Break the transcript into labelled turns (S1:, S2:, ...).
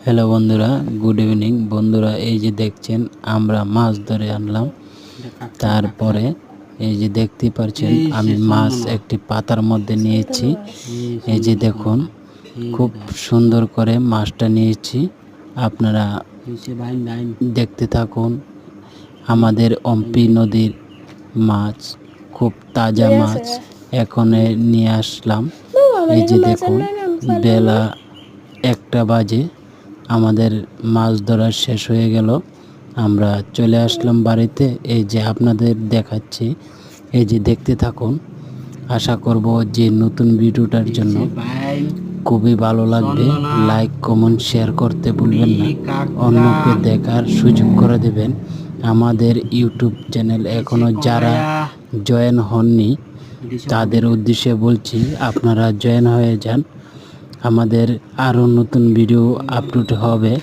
S1: Hello বন্ধুরা, good evening. বন্ধুরা, এই যে দেখছেন আমরা মাছ ধরে আনলাম। তারপরে এই যে দেখতে পাচ্ছেন আমি মাছ একটি পাতার মধ্যে নিয়েছি। এই যে দেখুন, খুব সুন্দর করে মাছটা নিয়েছি। আপনারা দেখতে থাকুন। আমাদের অম্পি নদীর মাছ, খুব তাজা মাছ এখন নিয়ে আসলাম। এই যে দেখুন, বেলা 1টা বাজে, আমাদের মাছ ধরা শেষ হয়ে গেল। আমরা চলে আসলাম বাড়িতে। এই যে আপনাদের দেখাচ্ছি, এই যে দেখতে থাকুন। আশা করব যে নতুন ভিডিওটার জন্য খুবই ভালো লাগবে। লাইক কমেন্ট শেয়ার করতে ভুলবেন না, অন্যকে দেখার সুযোগ করে দেবেন। আমাদের ইউটিউব চ্যানেল এখনো যারা জয়েন হননি তাদের উদ্দেশ্যে বলছি, আপনারা জয়েন হয়ে যান। আমাদের আরও নতুন ভিডিও আপলোড হবে।